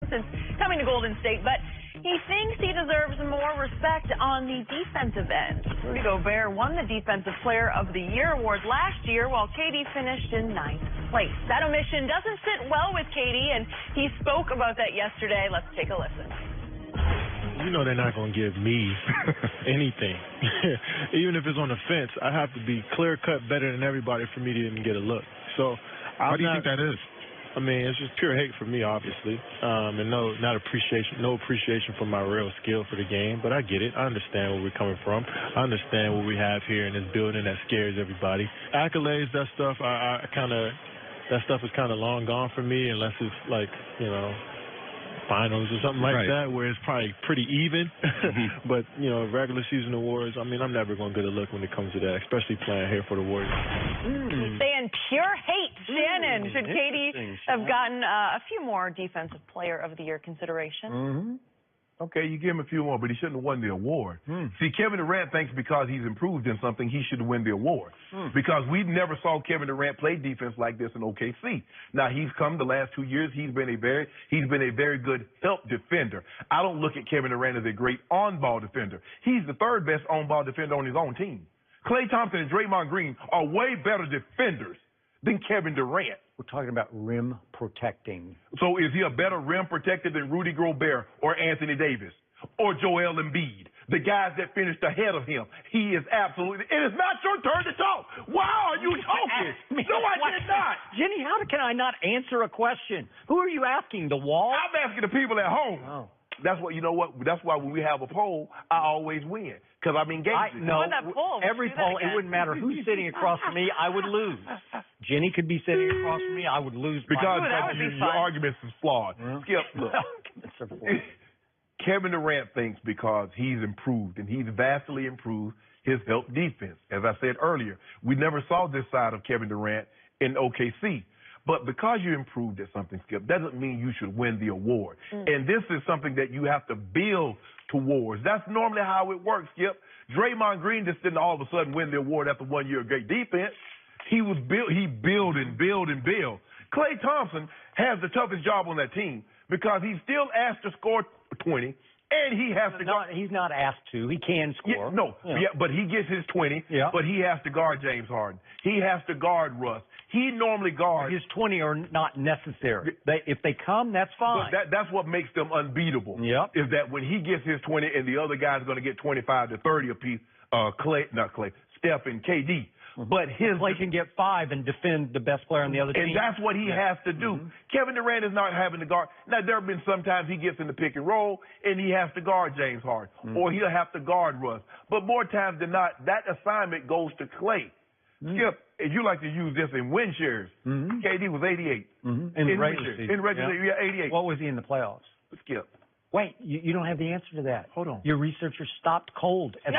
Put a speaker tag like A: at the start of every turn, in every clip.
A: since coming to Golden State, but he thinks he deserves more respect on the defensive end. Rudy Gobert won the Defensive Player of the Year award last year, while KD finished in 9th place. That omission doesn't sit well with KD, and he spoke about that yesterday. Let's take a listen.
B: You know they're not going to give me anything. Even if it's on the fence, I have to be clear-cut better than everybody for me to even get a look. So,
C: why do you think that is?
B: I mean, it's just pure hate for me, obviously, and no appreciation for my real skill for the game. But I get it. I understand where we're coming from. I understand what we have here in this building that scares everybody. Accolades, that stuff, that stuff is kind of long gone for me, unless it's like, finals or something like that, where it's probably pretty even. But, regular season awards, I mean, I'm never going to get a look when it comes to that, especially playing here for the Warriors.
A: He's saying pure hate. Shannon, should KD have gotten a few more Defensive Player of the Year consideration?
D: Okay, you give him a few more, but he shouldn't have won the award. See, Kevin Durant thinks because he's improved in something, he should win the award. Because we never saw Kevin Durant play defense like this in OKC. Now, he's come the last 2 years. He's been a very good help defender. I don't look at Kevin Durant as a great on-ball defender. He's the third best on-ball defender on his own team. Klay Thompson and Draymond Green are way better defenders than Kevin Durant.
E: We're talking about rim protecting.
D: So is he a better rim protector than Rudy Gobert or Anthony Davis or Joel Embiid, the guys that finished ahead of him? He is absolutely. It is not your turn to talk. Why are you talking? No, I did not.
E: Jenny, how can I not answer a question? Who are you asking? The wall?
D: I'm asking the people at home.
E: Oh.
D: That's what, that's why when we have a poll, I always win. Because I'm engaged.
E: No, every poll, it wouldn't matter who's sitting across from me, I would lose. Jenny could be sitting across from me, I would lose.
D: Because your arguments is flawed. Skip, look. Kevin Durant thinks because he's improved, and he's vastly improved his help defense. As I said earlier, we never saw this side of Kevin Durant in OKC. But because you improved at something, Skip, doesn't mean you should win the award. And this is something that you have to build towards. That's normally how it works, Skip. Draymond Green just didn't all of a sudden win the award after 1 year of great defense. He build and build and build. Klay Thompson has the toughest job on that team because he's still asked to score 20. And he has to guard.
E: He's not asked to. He can score.
D: But he gets his 20. But he has to guard James Harden. He has to guard Russ. He normally guards.
E: His 20 are not necessary. If they come, that's fine.
D: But that's what makes them unbeatable. Is that when he gets his 20 and the other guy's going to get 25 to 30 apiece, Steph and KD. But
E: Klay can get 5 and defend the best player on the other team.
D: And that's what he has to do. Kevin Durant is not having to guard. Now, there have been sometimes he gets in the pick and roll, and he has to guard James Harden. Or he'll have to guard Russ. But more times than not, that assignment goes to Klay. Skip, if you like to use this in win shares, KD was 88.
E: In regular season.
D: In regular season, 88.
E: What was he in the playoffs?
D: Skip.
E: Wait, you don't have the answer to that.
D: Hold on.
E: Your researcher stopped cold at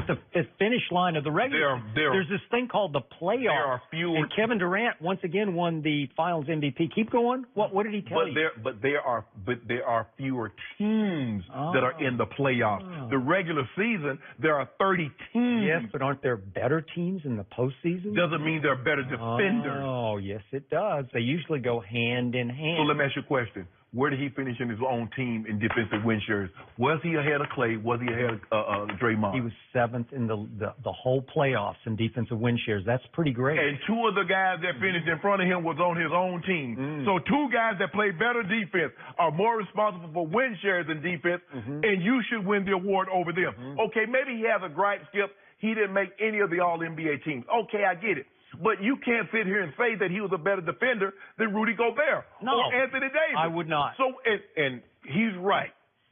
E: the finish line of the regular. There's this thing called the playoffs.
D: There are fewer.
E: And Kevin Durant once again won the Finals MVP. Keep going. What did he tell you?
D: But there are fewer teams that are in the playoffs. The regular season, there are 30 teams.
E: Yes, but aren't there better teams in the postseason?
D: Doesn't mean they're better defenders.
E: Oh, yes, it does. They usually go hand in hand.
D: So let me ask you a question. Where did he finish in his own team in defensive win shares? Was he ahead of Klay? Was he ahead of Draymond?
E: He was 7th in the whole playoffs in defensive win shares. That's pretty great.
D: And 2 of the guys that finished in front of him was on his own team. So 2 guys that play better defense are more responsible for win shares than defense, and you should win the award over them. Okay, maybe he has a gripe, Skip. He didn't make any of the All-NBA teams. Okay, I get it. But you can't sit here and say that he was a better defender than Rudy Gobert or Anthony Davis.
E: I would not.
D: So, and he's right.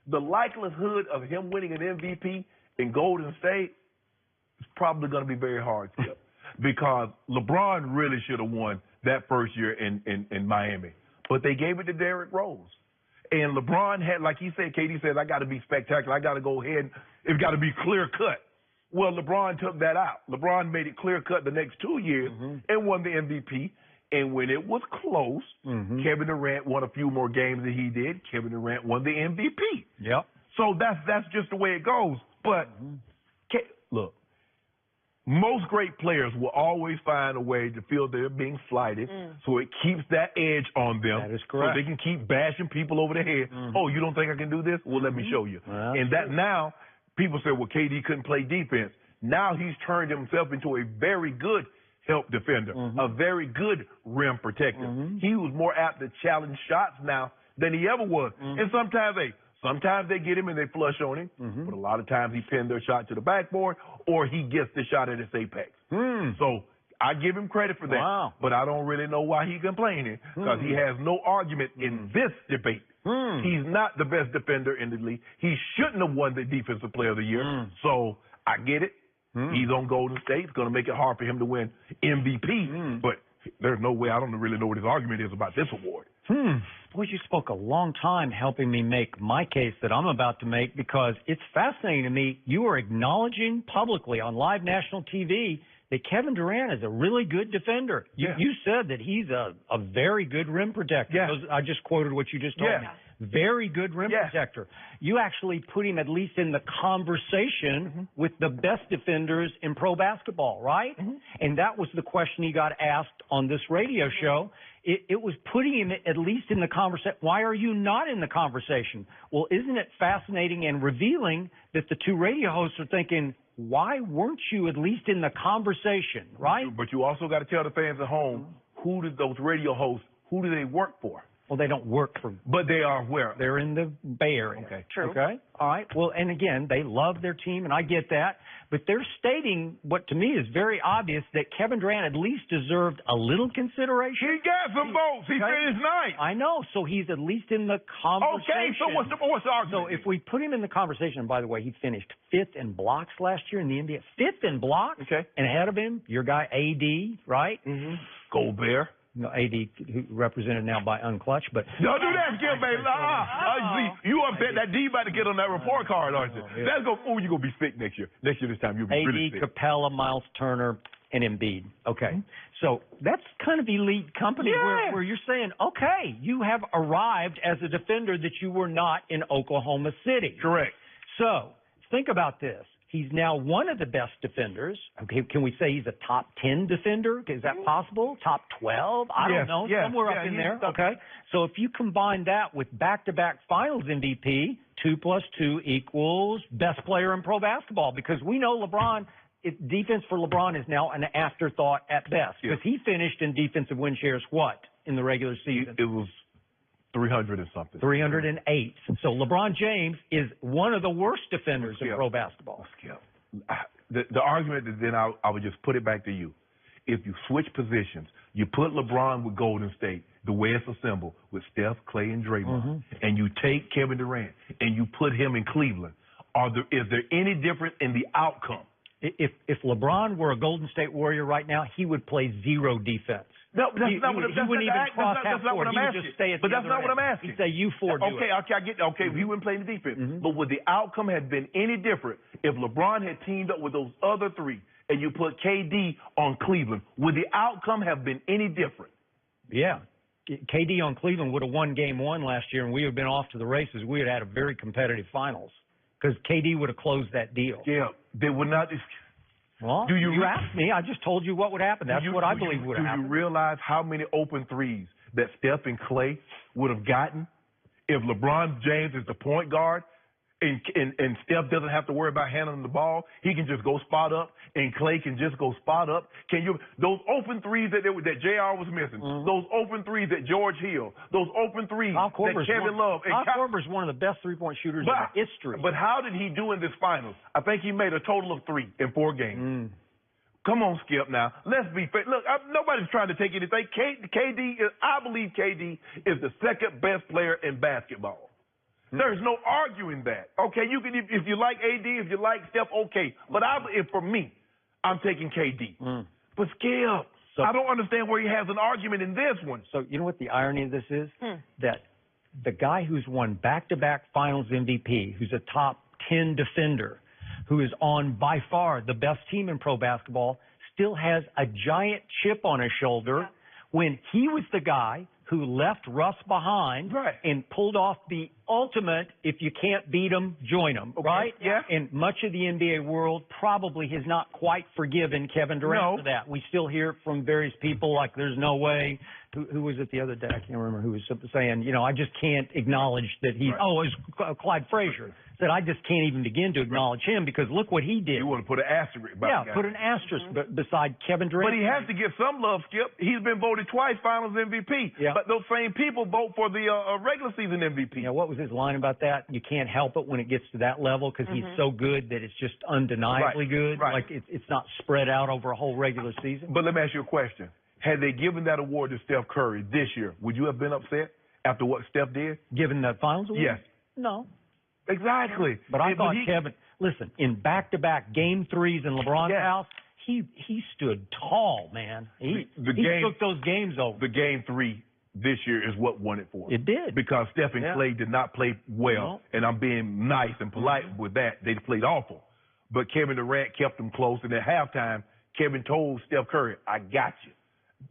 D: The likelihood of him winning an MVP in Golden State is probably going to be very hard, Skip, because LeBron really should have won that first year in Miami. But they gave it to Derrick Rose. And LeBron had, like he said, KD says, I got to be spectacular. I got to go ahead. It's got to be clear cut. Well, LeBron took that out. LeBron made it clear-cut the next 2 years and won the MVP. And when it was close, Kevin Durant won a few more games than he did. Kevin Durant won the MVP. So that's just the way it goes. But look, most great players will always find a way to feel they're being slighted, so it keeps that edge on them.
E: That is correct.
D: So they can keep bashing people over the head. Oh, you don't think I can do this? Well, let me show you.
E: Well,
D: and that now, people say, well, KD couldn't play defense. Now he's turned himself into a very good help defender, a very good rim protector. He was more apt to challenge shots now than he ever was. And sometimes they get him and they flush on him, but a lot of times he pinned their shot to the backboard or he gets the shot at his apex. So I give him credit for that, but I don't really know why he's complaining because he has no argument in this debate. He's not the best defender in the league. He shouldn't have won the Defensive Player of the Year. So I get it. He's on Golden State. It's going to make it hard for him to win MVP, but there's no way. I don't really know what his argument is about this award.
E: Boy, you spoke a long time helping me make my case that I'm about to make because it's fascinating to me. You are acknowledging publicly on live national TV that Kevin Durant is a really good defender. You said that he's a very good rim protector. I just quoted what you just told me. Very good rim protector. You actually put him at least in the conversation with the best defenders in pro basketball, right? And that was the question he got asked on this radio show. It was putting him at least in the conversation. Why are you not in the conversation? Well, isn't it fascinating and revealing that the two radio hosts are thinking, why weren't you at least in the conversation, right?
D: But you also got to tell the fans at home, who did those radio hosts, who do they work for?
E: Well, they don't work for...
D: But they are where?
E: They're in the Bay Area.
D: Okay.
A: True.
E: Okay. All right. Well, and again, they love their team, and I get that. But they're stating what to me is very obvious that Kevin Durant at least deserved a little consideration.
D: He got some votes. He finished ninth.
E: I know. So he's at least in the conversation.
D: Okay. So what's the argument?
E: So if we put him in the conversation, and by the way, he finished 5th in blocks last year in the NBA. 5th in blocks.
D: Okay.
E: And ahead of him, your guy AD, right?
D: Gobert.
E: No, AD, who represented now by Unclutch, but...
D: Don't do that, Skip, baby. See, you upset that D about to get on that report card, aren't you? That's you're going to be sick next year. Next year this time, you'll be really sick.
E: Capella, Miles Turner, and Embiid. Okay. So that's kind of elite company where you're saying, okay, you have arrived as a defender that you were not in Oklahoma City.
D: Correct.
E: So think about this. He's now one of the best defenders. Okay, can we say he's a top 10 defender? Is that possible? Top 12? I don't know. Somewhere up in there. Okay. So if you combine that with back-to-back finals MVP, 2 + 2 equals best player in pro basketball, because we know LeBron, defense for LeBron is now an afterthought at best, because he finished in defensive win shares what in the regular season?
D: It was 300 and something.
E: 308. So LeBron James is one of the worst defenders in pro basketball.
D: The argument that then I would just put it back to you. If you switch positions, you put LeBron with Golden State, the way it's assembled, with Steph, Clay, and Draymond, and you take Kevin Durant and you put him in Cleveland, is there any difference in the outcome?
E: If LeBron were a Golden State Warrior right now, he would play zero defense.
D: No, that's not what I'm asking.
E: He wouldn't even cross half court. He would just stay at the other end.
D: But that's not what I'm asking.
E: He'd say, you four do it.
D: I get that. Okay, he wouldn't play the defense. But would the outcome have been any different if LeBron had teamed up with those other three and you put KD on Cleveland? Would the outcome have been any different?
E: Yeah. KD on Cleveland would have won game 1 last year, and we would have been off to the races. We would have had a very competitive finals because KD would have closed that deal.
D: Yeah, they would not.
E: Well, you asked me. I just told you what would happen. That's what I believe would have happened.
D: Do you realize how many open threes that Steph and Clay would have gotten if LeBron James is the point guard and Steph doesn't have to worry about handling the ball? He can just go spot up, and Clay can just go spot up. Those open threes that JR was missing, those open threes that George Hill, those open threes that Kevin Love.
E: Kyle Korver's one of the best three-point shooters in history.
D: But how did he do in this finals? I think he made a total of 3 in 4 games. Come on, Skip, now. Let's be fair. Look, nobody's trying to take anything. I believe KD is the second best player in basketball. There's no arguing that. Okay, you can if you like AD, if you like Steph, okay. But for me, I'm taking KD. But Skip, I don't understand where he has an argument in this one.
E: So you know what the irony of this is? That the guy who's won back-to-back finals MVP, who's a top 10 defender, who is on by far the best team in pro basketball, still has a giant chip on his shoulder when he was the guy who left Russ behind and pulled off the ultimate, if you can't beat them, join them, right?
D: Yeah.
E: And much of the NBA world probably has not quite forgiven Kevin Durant for that. We still hear from various people like there's no way. Who was it the other day? I can't remember who was saying, I just can't acknowledge that he's, it was Clyde Frazier. Said, I just can't even begin to acknowledge him because look what he did.
D: You want to put an asterisk by the guy.
E: Put an asterisk beside Kevin Durant.
D: But he has to get some love, Skip. He's been voted twice Finals MVP.
E: Yeah.
D: But those same people vote for the regular season MVP.
E: Yeah, what was his line about that? You can't help it when it gets to that level because he's so good that it's just undeniably good.
D: Right.
E: Like it's not spread out over a whole regular season.
D: But let me ask you a question. Had they given that award to Steph Curry this year, would you have been upset after what Steph did?
E: Given the finals award?
D: Yes.
E: No.
D: Exactly.
E: But I thought Kevin, listen, in back-to-back game threes in LeBron's house, he stood tall, man. He took those games over.
D: The game 3 this year is what won it for him.
E: It did.
D: Because Steph and Clay did not play well, and I'm being nice and polite with that. They played awful. But Kevin Durant kept them close, and at halftime, Kevin told Steph Curry, I got you.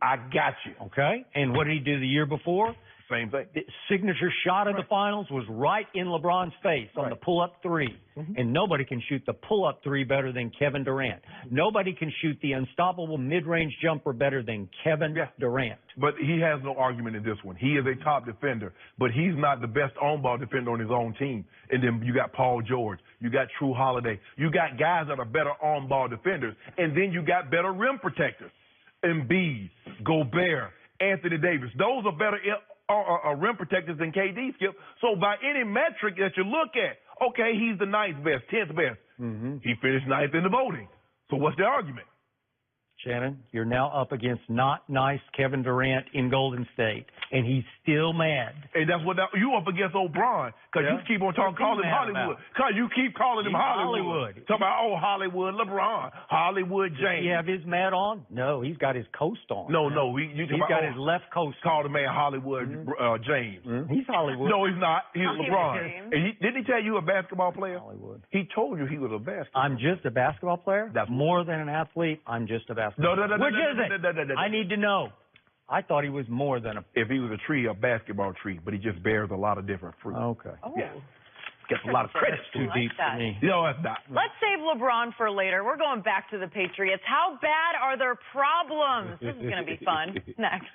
D: I got you.
E: Okay. And what did he do the year before?
D: Same thing.
E: The signature shot of the finals was right in LeBron's face on the pull-up three. And nobody can shoot the pull-up three better than Kevin Durant. Nobody can shoot the unstoppable mid-range jumper better than Kevin Durant.
D: But he has no argument in this one. He is a top defender, but he's not the best on-ball defender on his own team. And then you got Paul George. You got True Holiday. You got guys that are better on-ball defenders. And then you got better rim protectors. Embiid, Gobert, Anthony Davis. Those are better rim protectors than KD, Skip. So by any metric that you look at, okay, he's the 9th best, 10th best. He finished 9th in the voting. So what's the argument?
E: Shannon, you're now up against not nice Kevin Durant in Golden State, and he's still mad.
D: And that's what you up against O'Brien, because you keep on calling him Hollywood. Because you keep calling him Hollywood. Talking about, Hollywood LeBron, Hollywood James.
E: Does he have his mat on? No, he's got his coast on.
D: No.
E: He's got his left coast on.
D: Call the man Hollywood James.
E: He's Hollywood.
D: No, he's not. He's LeBron. And didn't he tell you a basketball player?
E: Hollywood.
D: He told you he was a basketball player.
E: I'm just a basketball player?
D: That's
E: more than an athlete. I'm just a basketball player.
D: No.
E: Which is it? I need to know. I thought he was more than a...
D: If he was a tree, a basketball tree, but he just bears a lot of different fruit.
E: Okay.
D: Yeah. Gets a lot of credit.
E: Too deep for me.
D: No, that's not.
A: Let's save LeBron for later. We're going back to the Patriots. How bad are their problems? This is going to be fun. Next.